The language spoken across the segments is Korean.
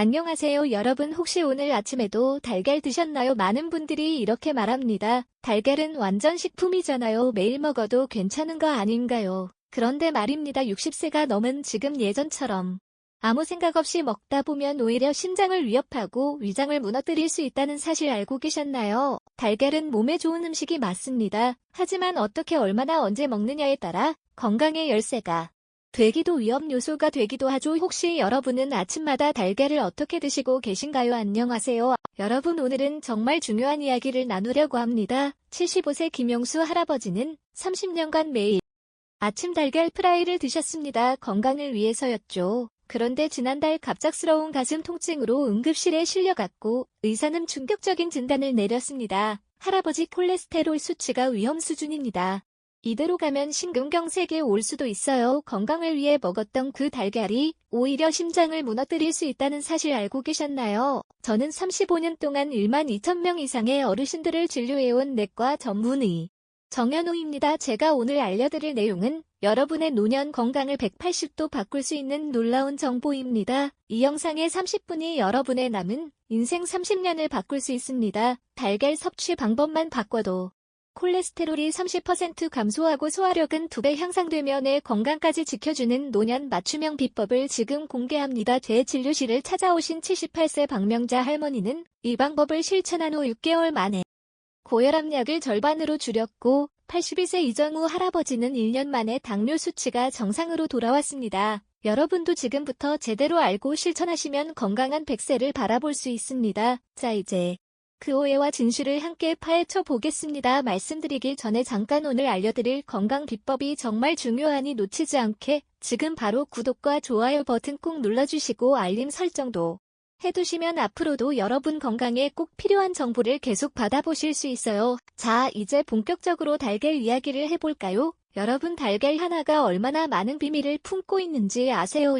안녕하세요 여러분 혹시 오늘 아침에도 달걀 드셨나요? 많은 분들이 이렇게 말합니다. 달걀은 완전 식품이잖아요. 매일 먹어도 괜찮은 거 아닌가요? 그런데 말입니다. 60세가 넘은 지금 예전처럼 아무 생각 없이 먹다 보면 오히려 신장을 위협하고 위장을 무너뜨릴 수 있다는 사실 알고 계셨나요? 달걀은 몸에 좋은 음식이 맞습니다. 하지만 어떻게 얼마나 언제 먹느냐에 따라 건강의 열쇠가 되기도 위험 요소가 되기도 하죠. 혹시 여러분은 아침마다 달걀을 어떻게 드시고 계신가요? 안녕하세요. 여러분 오늘은 정말 중요한 이야기를 나누려고 합니다. 75세 김영수 할아버지는 30년간 매일 아침 달걀 프라이를 드셨습니다. 건강을 위해서였죠. 그런데 지난달 갑작스러운 가슴 통증으로 응급실에 실려갔고 의사는 충격적인 진단을 내렸습니다. 할아버지 콜레스테롤 수치가 위험 수준입니다. 이대로 가면 심근경색에 올 수도 있어요. 건강을 위해 먹었던 그 달걀이 오히려 심장을 무너뜨릴 수 있다는 사실 알고 계셨나요? 저는 35년 동안 1만 2천 명 이상의 어르신들을 진료해온 내과 전문의 정현우입니다. 제가 오늘 알려드릴 내용은 여러분의 노년 건강을 180도 바꿀 수 있는 놀라운 정보입니다. 이 영상의 30분이 여러분의 남은 인생 30년을 바꿀 수 있습니다. 달걀 섭취 방법만 바꿔도 콜레스테롤이 30% 감소하고 소화력은 2배 향상되며 내 건강까지 지켜주는 노년 맞춤형 비법을 지금 공개합니다. 제 진료실을 찾아오신 78세 박명자 할머니는 이 방법을 실천한 후 6개월 만에 고혈압약을 절반으로 줄였고 82세 이정우 할아버지는 1년 만에 당뇨 수치가 정상으로 돌아왔습니다. 여러분도 지금부터 제대로 알고 실천하시면 건강한 100세를 바라볼 수 있습니다. 자 이제 그 오해와 진실을 함께 파헤쳐 보겠습니다. 말씀드리기 전에 잠깐 오늘 알려드릴 건강 비법이 정말 중요하니 놓치지 않게 지금 바로 구독과 좋아요 버튼 꼭 눌러주시고 알림 설정도 해두시면 앞으로도 여러분 건강에 꼭 필요한 정보를 계속 받아보실 수 있어요. 자, 이제 본격적으로 달걀 이야기를 해볼까요? 여러분 달걀 하나가 얼마나 많은 비밀을 품고 있는지 아세요?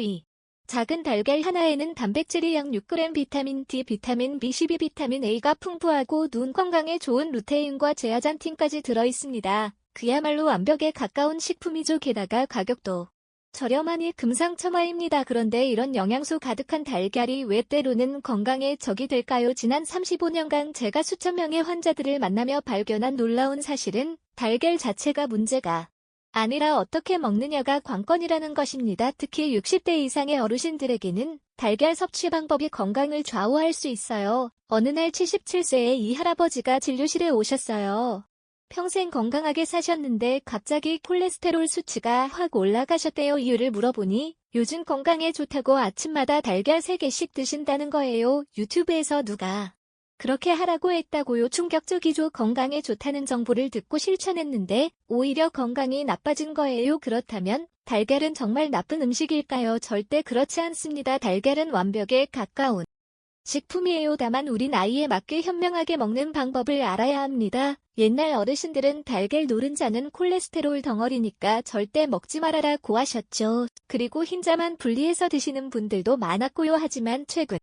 작은 달걀 하나에는 단백질이 약 6g, 비타민 D, 비타민 B12, 비타민 A가 풍부하고 눈 건강에 좋은 루테인과 제아잔틴까지 들어있습니다. 그야말로 완벽에 가까운 식품이죠. 게다가 가격도 저렴하니 금상첨화입니다. 그런데 이런 영양소 가득한 달걀이 왜 때로는 건강에 적이 될까요? 지난 35년간 제가 수천 명의 환자들을 만나며 발견한 놀라운 사실은 달걀 자체가 문제가 아니라 어떻게 먹느냐가 관건이라는 것입니다. 특히 60대 이상의 어르신들에게는 달걀 섭취 방법이 건강을 좌우할 수 있어요. 어느 날 77세의 이 할아버지가 진료실에 오셨어요. 평생 건강하게 사셨는데 갑자기 콜레스테롤 수치가 확 올라가셨대요. 이유를 물어보니 요즘 건강에 좋다고 아침마다 달걀 3개씩 드신다는 거예요. 유튜브에서 누가 그렇게 하라고 했다고요? 충격적이죠. 건강에 좋다는 정보를 듣고 실천했는데 오히려 건강이 나빠진 거예요. 그렇다면 달걀은 정말 나쁜 음식일까요? 절대 그렇지 않습니다. 달걀은 완벽에 가까운 식품이에요. 다만 우리 나이에 맞게 현명하게 먹는 방법을 알아야 합니다. 옛날 어르신들은 달걀 노른자는 콜레스테롤 덩어리니까 절대 먹지 말아라고 하셨죠. 그리고 흰자만 분리해서 드시는 분들도 많았고요. 하지만 최근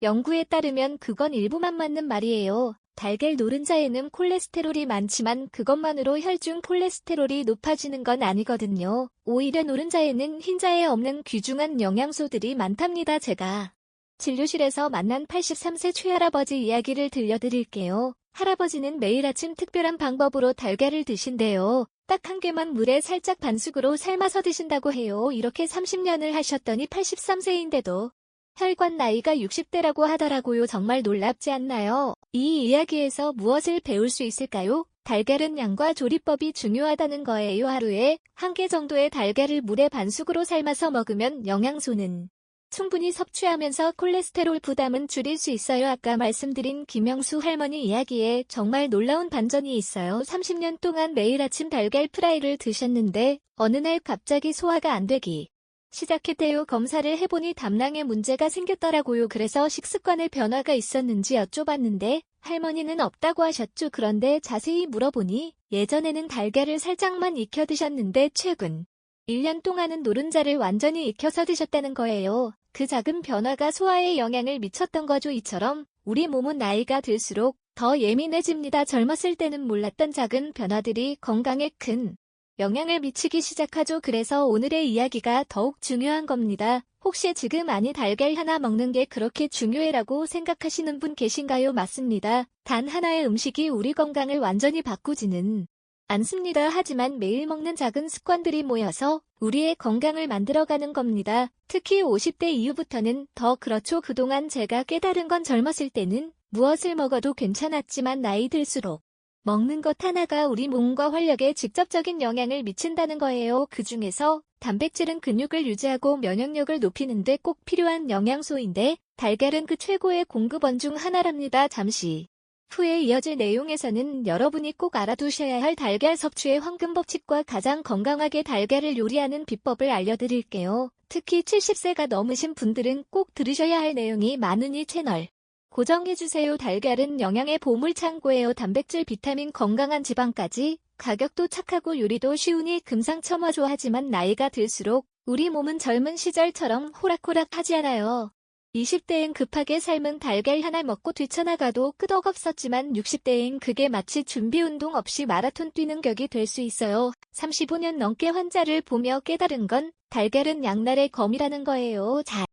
연구에 따르면 그건 일부만 맞는 말이에요. 달걀 노른자에는 콜레스테롤이 많지만 그것만으로 혈중 콜레스테롤이 높아지는 건 아니거든요. 오히려 노른자에는 흰자에 없는 귀중한 영양소들이 많답니다. 제가 진료실에서 만난 83세 최할아버지 이야기를 들려드릴게요. 할아버지는 매일 아침 특별한 방법으로 달걀을 드신대요. 딱 한 개만 물에 살짝 반숙으로 삶아서 드신다고 해요. 이렇게 30년을 하셨더니 83세인데도 혈관 나이가 60대라고 하더라고요. 정말 놀랍지 않나요? 이 이야기에서 무엇을 배울 수 있을까요? 달걀은 양과 조리법이 중요하다는 거예요. 하루에 1개 정도의 달걀을 물에 반숙으로 삶아서 먹으면 영양소는 충분히 섭취하면서 콜레스테롤 부담은 줄일 수 있어요. 아까 말씀드린 김영수 할머니 이야기에 정말 놀라운 반전이 있어요. 30년 동안 매일 아침 달걀 프라이를 드셨는데 어느 날 갑자기 소화가 안 되기 시작했대요. 검사를 해보니 담낭에 문제가 생겼더라고요. 그래서 식습관에 변화가 있었는지 여쭤봤는데 할머니는 없다고 하셨죠. 그런데 자세히 물어보니 예전에는 달걀을 살짝만 익혀 드셨는데 최근 1년 동안은 노른자를 완전히 익혀서 드셨다는 거예요. 그 작은 변화가 소화에 영향을 미쳤던 거죠. 이처럼 우리 몸은 나이가 들수록 더 예민해집니다. 젊었을 때는 몰랐던 작은 변화들이 건강에 큰 영향을 미치기 시작하죠. 그래서 오늘의 이야기가 더욱 중요한 겁니다. 혹시 지금 아니 달걀 하나 먹는 게 그렇게 중요해라고 생각하시는 분 계신가요? 맞습니다. 단 하나의 음식이 우리 건강을 완전히 바꾸지는 않습니다. 하지만 매일 먹는 작은 습관들이 모여서 우리의 건강을 만들어가는 겁니다. 특히 50대 이후부터는 더 그렇죠. 그동안 제가 깨달은 건 젊었을 때는 무엇을 먹어도 괜찮았지만 나이 들수록 먹는 것 하나가 우리 몸과 활력에 직접적인 영향을 미친다는 거예요. 그 중에서 단백질은 근육을 유지하고 면역력을 높이는 데 꼭 필요한 영양소인데 달걀은 그 최고의 공급원 중 하나랍니다. 잠시 후에 이어질 내용에서는 여러분이 꼭 알아두셔야 할 달걀 섭취의 황금 법칙과 가장 건강하게 달걀을 요리하는 비법을 알려드릴게요. 특히 70세가 넘으신 분들은 꼭 들으셔야 할 내용이 많으니 채널 고정해주세요. 달걀은 영양의 보물창고예요. 단백질, 비타민, 건강한 지방까지 가격도 착하고 요리도 쉬우니 금상첨화죠. 하지만 나이가 들수록 우리 몸은 젊은 시절처럼 호락호락하지 않아요. 20대엔 급하게 삶은 달걀 하나 먹고 뛰쳐나가도 끄덕없었지만 60대엔 그게 마치 준비운동 없이 마라톤 뛰는 격이 될 수 있어요. 35년 넘게 환자를 보며 깨달은 건 달걀은 양날의 검이라는 거예요. 잘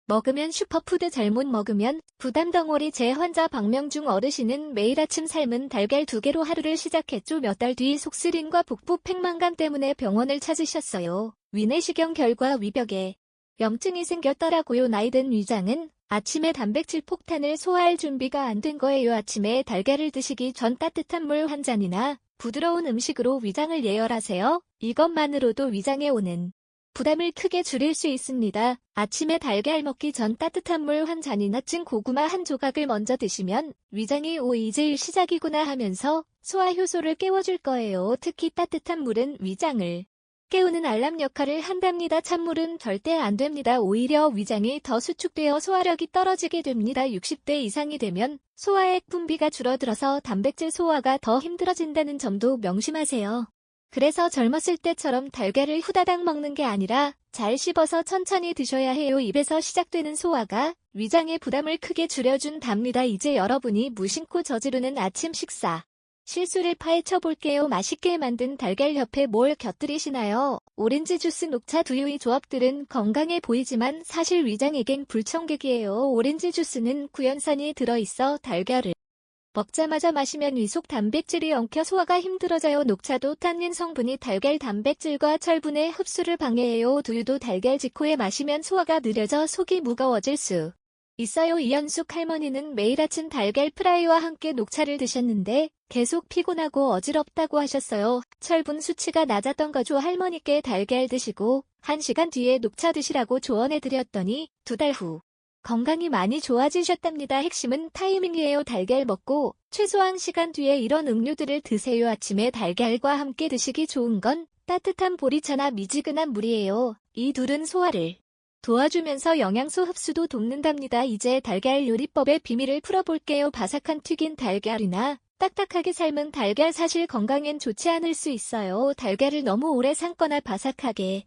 먹으면 슈퍼푸드, 잘못 먹으면 부담 덩어리. 제 환자 박명중 어르신은 매일 아침 삶은 달걀 2개로 하루를 시작했죠. 몇 달 뒤 속쓰림과 복부 팽만감 때문에 병원을 찾으셨어요. 위내시경 결과 위벽에 염증이 생겼더라고요. 나이든 위장은 아침에 단백질 폭탄을 소화할 준비가 안 된 거예요. 아침에 달걀을 드시기 전 따뜻한 물 한 잔이나 부드러운 음식으로 위장을 예열하세요. 이것만으로도 위장에 오는 부담을 크게 줄일 수 있습니다. 아침에 달걀 먹기 전 따뜻한 물 한 잔이나 찐 고구마 한 조각을 먼저 드시면 위장이 이제 시작이구나 하면서 소화 효소를 깨워줄 거예요. 특히 따뜻한 물은 위장을 깨우는 알람 역할을 한답니다. 찬물은 절대 안 됩니다. 오히려 위장이 더 수축되어 소화력이 떨어지게 됩니다. 60대 이상이 되면 소화액 분비가 줄어들어서 단백질 소화가 더 힘들어진다는 점도 명심하세요. 그래서 젊었을 때처럼 달걀을 후다닥 먹는 게 아니라 잘 씹어서 천천히 드셔야 해요. 입에서 시작되는 소화가 위장의 부담을 크게 줄여준답니다. 이제 여러분이 무심코 저지르는 아침 식사 실수를 파헤쳐 볼게요. 맛있게 만든 달걀 옆에 뭘 곁들이시나요? 오렌지 주스, 녹차, 두유. 이 조합들은 건강해 보이지만 사실 위장에겐 불청객이에요. 오렌지 주스는 구연산이 들어있어 달걀을 먹자마자 마시면 위속 단백질이 엉켜 소화가 힘들어져요. 녹차도 탄닌 성분이 달걀 단백질과 철분의 흡수를 방해해요. 두유도 달걀 직후에 마시면 소화가 느려져 속이 무거워질 수 있어요. 이현숙 할머니는 매일 아침 달걀 프라이와 함께 녹차를 드셨는데 계속 피곤하고 어지럽다고 하셨어요. 철분 수치가 낮았던 거죠. 할머니께 달걀 드시고 1시간 뒤에 녹차 드시라고 조언해드렸더니 2달 후 건강이 많이 좋아지셨답니다. 핵심은 타이밍이에요. 달걀 먹고 최소한 시간 뒤에 이런 음료들을 드세요. 아침에 달걀과 함께 드시기 좋은 건 따뜻한 보리차나 미지근한 물이에요. 이 둘은 소화를 도와주면서 영양소 흡수도 돕는답니다. 이제 달걀 요리법의 비밀을 풀어볼게요. 바삭한 튀긴 달걀이나 딱딱하게 삶은 달걀 사실 건강엔 좋지 않을 수 있어요. 달걀을 너무 오래 삶거나 바삭하게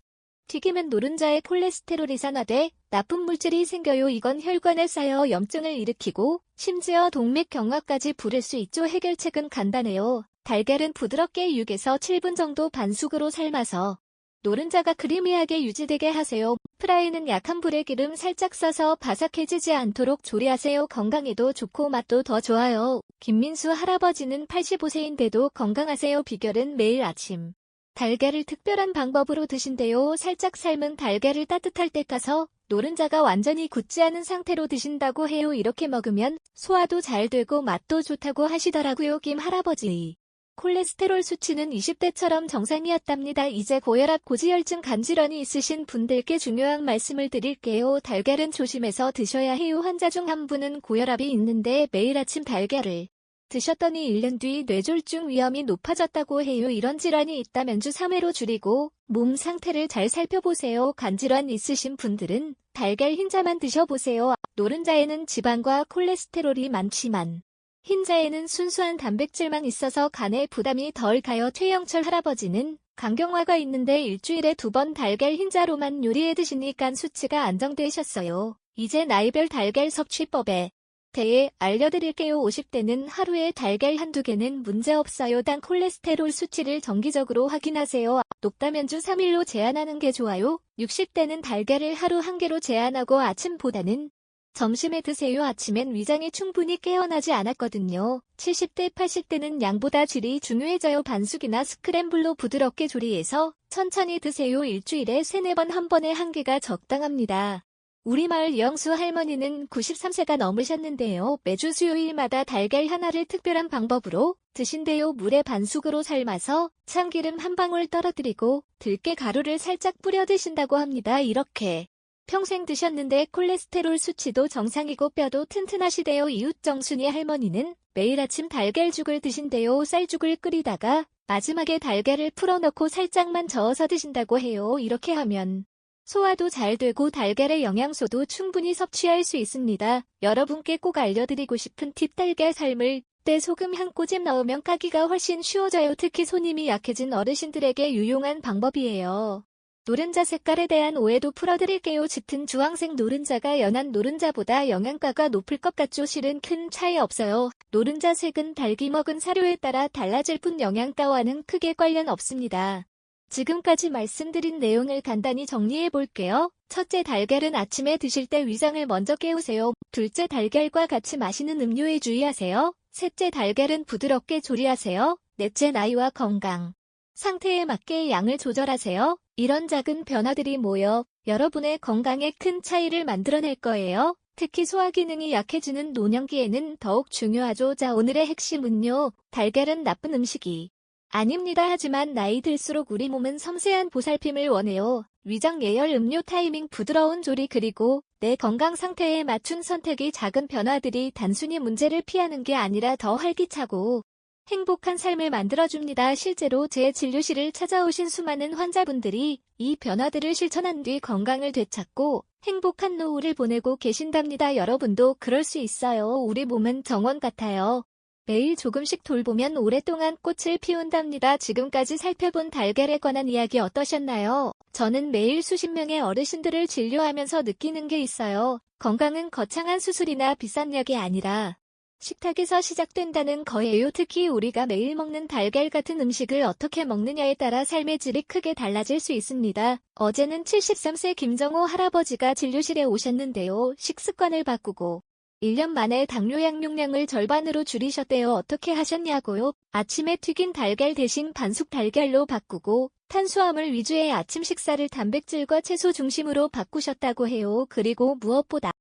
튀기면 노른자의 콜레스테롤이 산화돼 나쁜 물질이 생겨요. 이건 혈관에 쌓여 염증을 일으키고 심지어 동맥경화까지 부를 수 있죠. 해결책은 간단해요. 달걀은 부드럽게 6에서 7분 정도 반숙으로 삶아서 노른자가 크리미하게 유지되게 하세요. 프라이는 약한 불에 기름 살짝 써서 바삭해지지 않도록 조리하세요. 건강에도 좋고 맛도 더 좋아요. 김민수 할아버지는 85세인데도 건강하세요. 비결은 매일 아침 달걀을 특별한 방법으로 드신대요. 살짝 삶은 달걀을 따뜻할 때 까서 노른자가 완전히 굳지 않은 상태로 드신다고 해요. 이렇게 먹으면 소화도 잘 되고 맛도 좋다고 하시더라고요. 김 할아버지 콜레스테롤 수치는 20대처럼 정상이었답니다. 이제 고혈압, 고지혈증, 간질환이 있으신 분들께 중요한 말씀을 드릴게요. 달걀은 조심해서 드셔야 해요. 환자 중 한 분은 고혈압이 있는데 매일 아침 달걀을 드셨더니 1년 뒤 뇌졸중 위험이 높아졌다고 해요. 이런 질환이 있다면 주 3회로 줄이고 몸 상태를 잘 살펴보세요. 간질환 있으신 분들은 달걀 흰자만 드셔보세요. 노른자에는 지방과 콜레스테롤이 많지만 흰자에는 순수한 단백질만 있어서 간에 부담이 덜 가요. 최영철 할아버지는 간경화가 있는데 일주일에 2번 달걀 흰자로만 요리해 드시니 간 수치가 안정되셨어요. 이제 나이별 달걀 섭취법에 대해 알려드릴게요. 50대는 하루에 달걀 한두 개는 문제없어요. 단 콜레스테롤 수치를 정기적으로 확인하세요. 높다면 주 3일로 제한하는 게 좋아요. 60대는 달걀을 하루 한 개로 제한하고 아침보다는 점심에 드세요. 아침엔 위장이 충분히 깨어나지 않았거든요. 70대, 80대는 양보다 질이 중요해져요. 반숙이나 스크램블로 부드럽게 조리해서 천천히 드세요. 일주일에 3-4번 한 번에 한 개가 적당합니다. 우리 마을 이영수 할머니는 93세가 넘으셨는데요. 매주 수요일마다 달걀 하나를 특별한 방법으로 드신대요. 물에 반숙으로 삶아서 참기름 한 방울 떨어뜨리고 들깨 가루를 살짝 뿌려 드신다고 합니다. 이렇게 평생 드셨는데 콜레스테롤 수치도 정상이고 뼈도 튼튼하시대요. 이웃 정순이 할머니는 매일 아침 달걀죽을 드신대요. 쌀죽을 끓이다가 마지막에 달걀을 풀어넣고 살짝만 저어서 드신다고 해요. 이렇게 하면 소화도 잘 되고 달걀의 영양소도 충분히 섭취할 수 있습니다. 여러분께 꼭 알려드리고 싶은 팁, 달걀 삶을 때 소금 한 꼬집 넣으면 까기가 훨씬 쉬워져요. 특히 손님이 약해진 어르신들에게 유용한 방법이에요. 노른자 색깔에 대한 오해도 풀어드릴게요. 짙은 주황색 노른자가 연한 노른자보다 영양가가 높을 것 같죠? 실은 큰 차이 없어요. 노른자 색은 닭이 먹은 사료에 따라 달라질 뿐 영양가와는 크게 관련 없습니다. 지금까지 말씀드린 내용을 간단히 정리해 볼게요. 첫째, 달걀은 아침에 드실 때 위장을 먼저 깨우세요. 둘째, 달걀과 같이 마시는 음료에 주의하세요. 셋째, 달걀은 부드럽게 조리하세요. 넷째, 나이와 건강 상태에 맞게 양을 조절하세요. 이런 작은 변화들이 모여 여러분의 건강에 큰 차이를 만들어낼 거예요. 특히 소화 기능이 약해지는 노년기에는 더욱 중요하죠. 자, 오늘의 핵심은요. 달걀은 나쁜 음식이 아닙니다. 하지만 나이 들수록 우리 몸은 섬세한 보살핌을 원해요. 위장 예열, 음료 타이밍, 부드러운 조리, 그리고 내 건강 상태에 맞춘 선택이 작은 변화들이 단순히 문제를 피하는 게 아니라 더 활기차고 행복한 삶을 만들어줍니다. 실제로 제 진료실을 찾아오신 수많은 환자분들이 이 변화들을 실천한 뒤 건강을 되찾고 행복한 노후를 보내고 계신답니다. 여러분도 그럴 수 있어요. 우리 몸은 정원 같아요. 매일 조금씩 돌보면 오랫동안 꽃을 피운답니다. 지금까지 살펴본 달걀에 관한 이야기 어떠셨나요? 저는 매일 수십 명의 어르신들을 진료하면서 느끼는 게 있어요. 건강은 거창한 수술이나 비싼 약이 아니라 식탁에서 시작된다는 거예요. 특히 우리가 매일 먹는 달걀 같은 음식을 어떻게 먹느냐에 따라 삶의 질이 크게 달라질 수 있습니다. 어제는 73세 김정호 할아버지가 진료실에 오셨는데요. 식습관을 바꾸고 1년 만에 당뇨 약용량을 절반으로 줄이셨대요. 어떻게 하셨냐고요? 아침에 튀긴 달걀 대신 반숙 달걀로 바꾸고 탄수화물 위주의 아침 식사를 단백질과 채소 중심으로 바꾸셨다고 해요. 그리고 무엇보다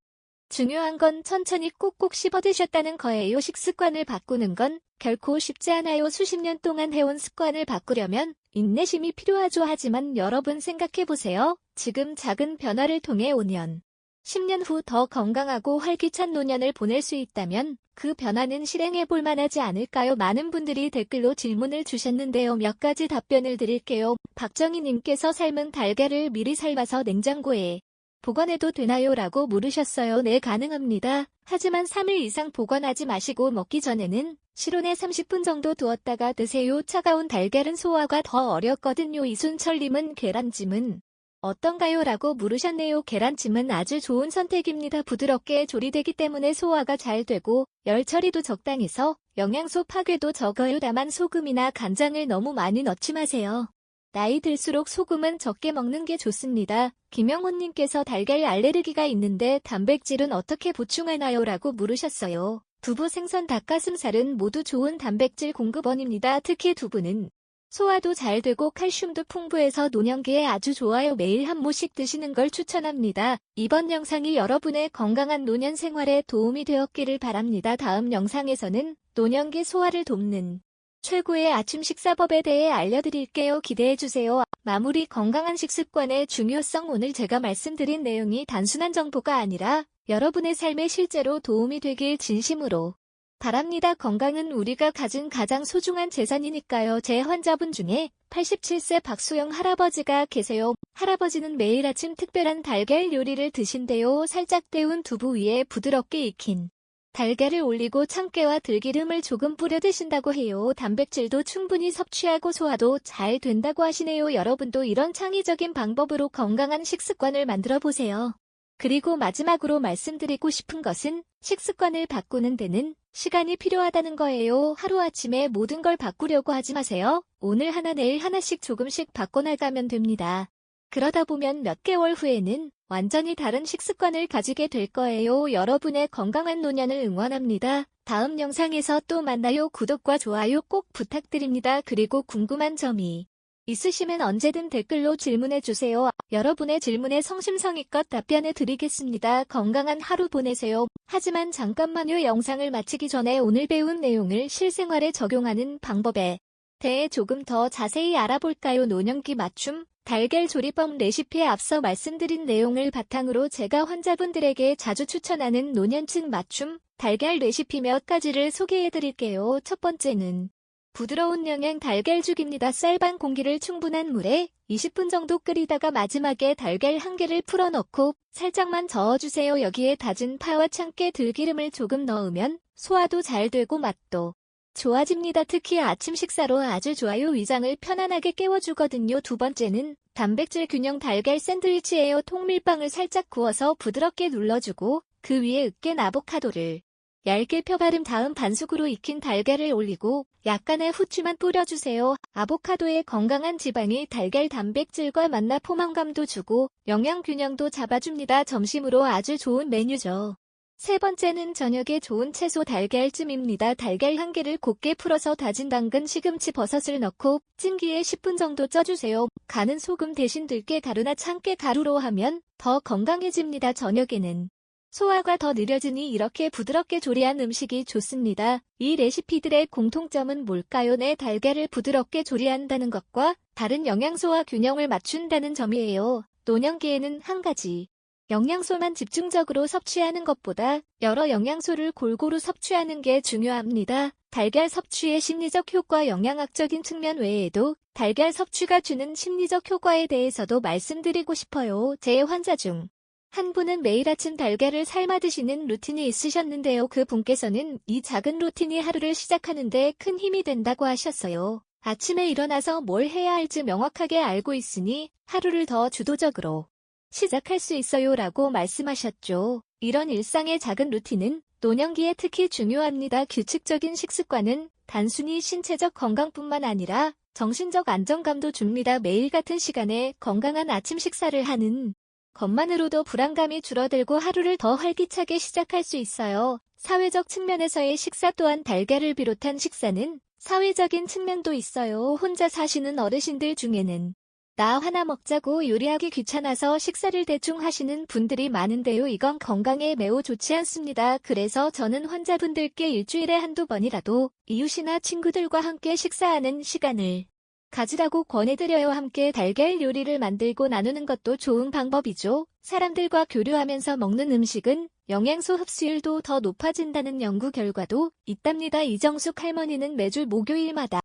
중요한 건 천천히 꼭꼭 씹어 드셨다는 거예요. 식습관을 바꾸는 건 결코 쉽지 않아요. 수십 년 동안 해온 습관을 바꾸려면 인내심이 필요하죠. 하지만 여러분 생각해보세요. 지금 작은 변화를 통해 5년, 10년 후 더 건강하고 활기찬 노년을 보낼 수 있다면 그 변화는 실행해볼 만하지 않을까요? 많은 분들이 댓글로 질문을 주셨는데요. 몇 가지 답변을 드릴게요. 박정희님께서 삶은 달걀을 미리 삶아서 냉장고에 보관해도 되나요? 라고 물으셨어요. 네, 가능합니다. 하지만 3일 이상 보관하지 마시고 먹기 전에는 실온에 30분 정도 두었다가 드세요. 차가운 달걀은 소화가 더 어렵거든요. 이순철님은 계란찜은 어떤가요? 라고 물으셨네요. 계란찜은 아주 좋은 선택입니다. 부드럽게 조리되기 때문에 소화가 잘 되고 열 처리도 적당해서 영양소 파괴도 적어요. 다만 소금이나 간장을 너무 많이 넣지 마세요. 나이 들수록 소금은 적게 먹는 게 좋습니다. 김영훈님께서 달걀 알레르기가 있는데 단백질은 어떻게 보충하나요? 라고 물으셨어요. 두부, 생선, 닭가슴살은 모두 좋은 단백질 공급원입니다. 특히 두부는 소화도 잘 되고 칼슘도 풍부해서 노년기에 아주 좋아요. 매일 한 모씩 드시는 걸 추천합니다. 이번 영상이 여러분의 건강한 노년 생활에 도움이 되었기를 바랍니다. 다음 영상에서는 노년기 소화를 돕는 최고의 아침 식사법에 대해 알려드릴게요. 기대해주세요. 마무리, 건강한 식습관의 중요성. 오늘 제가 말씀드린 내용이 단순한 정보가 아니라 여러분의 삶에 실제로 도움이 되길 진심으로 바랍니다. 건강은 우리가 가진 가장 소중한 재산이니까요. 제 환자분 중에 87세 박수영 할아버지가 계세요. 할아버지는 매일 아침 특별한 달걀 요리를 드신대요. 살짝 데운 두부 위에 부드럽게 익힌 달걀을 올리고 참깨와 들기름을 조금 뿌려 드신다고 해요. 단백질도 충분히 섭취하고 소화도 잘 된다고 하시네요. 여러분도 이런 창의적인 방법으로 건강한 식습관을 만들어 보세요. 그리고 마지막으로 말씀드리고 싶은 것은 식습관을 바꾸는 데는 시간이 필요하다는 거예요. 하루아침에 모든 걸 바꾸려고 하지 마세요. 오늘 하나 내일 하나씩 조금씩 바꿔나가면 됩니다. 그러다 보면 몇 개월 후에는 완전히 다른 식습관을 가지게 될 거예요. 여러분의 건강한 노년을 응원합니다. 다음 영상에서 또 만나요. 구독과 좋아요 꼭 부탁드립니다. 그리고 궁금한 점이 있으시면 언제든 댓글로 질문해주세요. 여러분의 질문에 성심성의껏 답변해 드리겠습니다. 건강한 하루 보내세요. 하지만 잠깐만요. 영상을 마치기 전에 오늘 배운 내용을 실생활에 적용하는 방법에 대해 조금 더 자세히 알아볼까요? 노년기 맞춤 달걀 조리법 레시피에 앞서 말씀드린 내용을 바탕으로 제가 환자분들에게 자주 추천하는 노년층 맞춤 달걀 레시피 몇 가지를 소개해드릴게요. 첫 번째는 부드러운 영양 달걀죽입니다. 쌀반 공기를 충분한 물에 20분 정도 끓이다가 마지막에 달걀 한 개를 풀어넣고 살짝만 저어주세요. 여기에 다진 파와 참깨, 들기름을 조금 넣으면 소화도 잘 되고 맛도 좋아집니다. 특히 아침 식사로 아주 좋아요. 위장을 편안하게 깨워주거든요. 두 번째는 단백질 균형 달걀 샌드위치예요. 통밀빵을 살짝 구워서 부드럽게 눌러주고 그 위에 으깬 아보카도를 얇게 펴바른 다음 반숙으로 익힌 달걀을 올리고 약간의 후추만 뿌려주세요. 아보카도의 건강한 지방이 달걀 단백질과 만나 포만감도 주고 영양 균형도 잡아줍니다. 점심으로 아주 좋은 메뉴죠. 세 번째는 저녁에 좋은 채소 달걀찜입니다. 달걀 한 개를 곱게 풀어서 다진 당근, 시금치, 버섯을 넣고 찜기에 10분 정도 쪄주세요. 간은 소금 대신 들깨 가루나 참깨 가루로 하면 더 건강해집니다. 저녁에는 소화가 더 느려지니 이렇게 부드럽게 조리한 음식이 좋습니다. 이 레시피들의 공통점은 뭘까요? 내 달걀을 부드럽게 조리한다는 것과 다른 영양소와 균형을 맞춘다는 점이에요. 노년기에는 한 가지 영양소만 집중적으로 섭취하는 것보다 여러 영양소를 골고루 섭취하는 게 중요합니다. 달걀 섭취의 심리적 효과, 영양학적인 측면 외에도 달걀 섭취가 주는 심리적 효과에 대해서도 말씀드리고 싶어요. 제 환자 중 한 분은 매일 아침 달걀을 삶아 드시는 루틴이 있으셨는데요. 그 분께서는 이 작은 루틴이 하루를 시작하는데 큰 힘이 된다고 하셨어요. 아침에 일어나서 뭘 해야 할지 명확하게 알고 있으니 하루를 더 주도적으로 시작할 수 있어요 라고 말씀하셨죠. 이런 일상의 작은 루틴은 노년기에 특히 중요합니다. 규칙적인 식습관은 단순히 신체적 건강뿐만 아니라 정신적 안정감도 줍니다. 매일 같은 시간에 건강한 아침 식사를 하는 것만으로도 불안감이 줄어들고 하루를 더 활기차게 시작할 수 있어요. 사회적 측면에서의 식사 또한 달걀을 비롯한 식사는 사회적인 측면도 있어요. 혼자 사시는 어르신들 중에는 나 하나 먹자고 요리하기 귀찮아서 식사를 대충 하시는 분들이 많은데요. 이건 건강에 매우 좋지 않습니다. 그래서 저는 환자분들께 일주일에 한두 번이라도 이웃이나 친구들과 함께 식사하는 시간을 가지라고 권해드려요. 함께 달걀 요리를 만들고 나누는 것도 좋은 방법이죠. 사람들과 교류하면서 먹는 음식은 영양소 흡수율도 더 높아진다는 연구 결과도 있답니다. 이정숙 할머니는 매주 목요일마다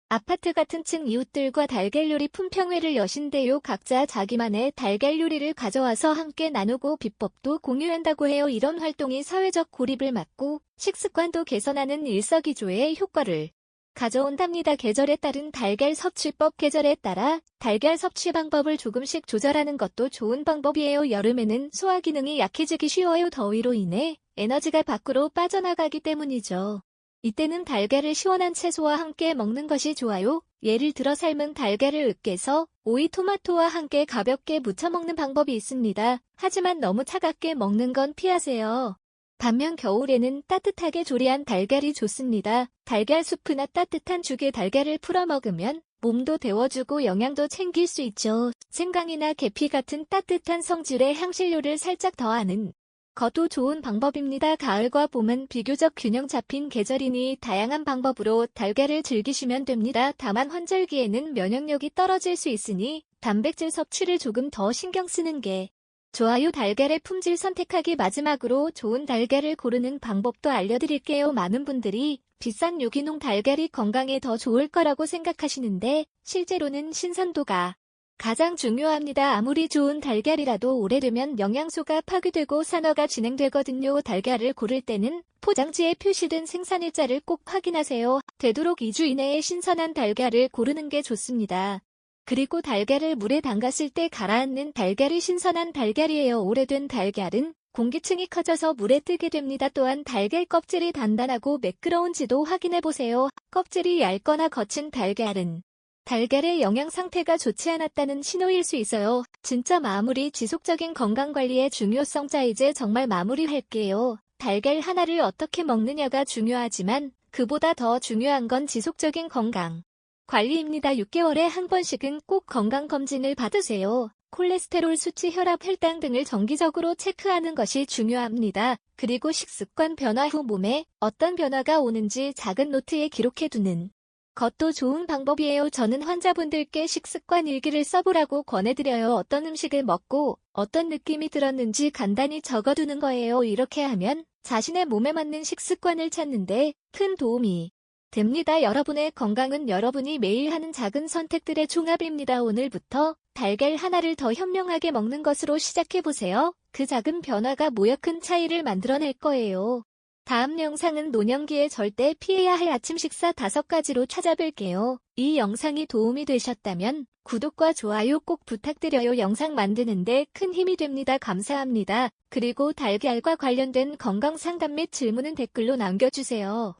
아파트 같은 층 이웃들과 달걀 요리 품평회를 여신대요. 각자 자기만의 달걀 요리를 가져와서 함께 나누고 비법도 공유한다고 해요. 이런 활동이 사회적 고립을 막고 식습관도 개선하는 일석이조의 효과를 가져온답니다. 계절에 따른 달걀 섭취법. 계절에 따라 달걀 섭취 방법을 조금씩 조절하는 것도 좋은 방법이에요. 여름에는 소화 기능이 약해지기 쉬워요. 더위로 인해 에너지가 밖으로 빠져나가기 때문이죠. 이때는 달걀을 시원한 채소와 함께 먹는 것이 좋아요. 예를 들어 삶은 달걀을 으깨서 오이, 토마토와 함께 가볍게 무쳐 먹는 방법이 있습니다. 하지만 너무 차갑게 먹는 건 피하세요. 반면 겨울에는 따뜻하게 조리한 달걀이 좋습니다. 달걀 수프나 따뜻한 죽에 달걀을 풀어 먹으면 몸도 데워주고 영양도 챙길 수 있죠. 생강이나 계피 같은 따뜻한 성질의 향신료를 살짝 더하는 것도 좋은 방법입니다. 가을과 봄은 비교적 균형 잡힌 계절이니 다양한 방법으로 달걀을 즐기시면 됩니다. 다만 환절기에는 면역력이 떨어질 수 있으니 단백질 섭취를 조금 더 신경 쓰는 게 좋아요. 달걀의 품질 선택하기. 마지막으로 좋은 달걀을 고르는 방법도 알려드릴게요. 많은 분들이 비싼 유기농 달걀이 건강에 더 좋을 거라고 생각하시는데 실제로는 신선도가 가장 중요합니다. 아무리 좋은 달걀이라도 오래되면 영양소가 파괴되고 산화가 진행되거든요. 달걀을 고를 때는 포장지에 표시된 생산일자를 꼭 확인하세요. 되도록 2주 이내에 신선한 달걀을 고르는 게 좋습니다. 그리고 달걀을 물에 담갔을 때 가라앉는 달걀이 신선한 달걀이에요. 오래된 달걀은 공기층이 커져서 물에 뜨게 됩니다. 또한 달걀 껍질이 단단하고 매끄러운지도 확인해보세요. 껍질이 얇거나 거친 달걀은 달걀의 영양 상태가 좋지 않았다는 신호일 수 있어요. 진짜 마무리, 지속적인 건강관리의 중요성. 자, 이제 정말 마무리할게요. 달걀 하나를 어떻게 먹느냐가 중요하지만 그보다 더 중요한 건 지속적인 건강 관리입니다. 6개월에 한 번씩은 꼭 건강검진을 받으세요. 콜레스테롤 수치, 혈압, 혈당 등을 정기적으로 체크하는 것이 중요합니다. 그리고 식습관 변화 후 몸에 어떤 변화가 오는지 작은 노트에 기록해두는 것도 좋은 방법이에요. 저는 환자분들께 식습관 일기를 써보라고 권해드려요. 어떤 음식을 먹고 어떤 느낌이 들었는지 간단히 적어두는 거예요. 이렇게 하면 자신의 몸에 맞는 식습관을 찾는데 큰 도움이 됩니다. 여러분의 건강은 여러분이 매일 하는 작은 선택들의 종합입니다. 오늘부터 달걀 하나를 더 현명하게 먹는 것으로 시작해보세요. 그 작은 변화가 모여 큰 차이를 만들어낼 거예요. 다음 영상은 노년기에 절대 피해야 할 아침 식사 5가지로 찾아뵐게요. 이 영상이 도움이 되셨다면 구독과 좋아요 꼭 부탁드려요. 영상 만드는데 큰 힘이 됩니다. 감사합니다. 그리고 달걀과 관련된 건강 상담 및 질문은 댓글로 남겨주세요.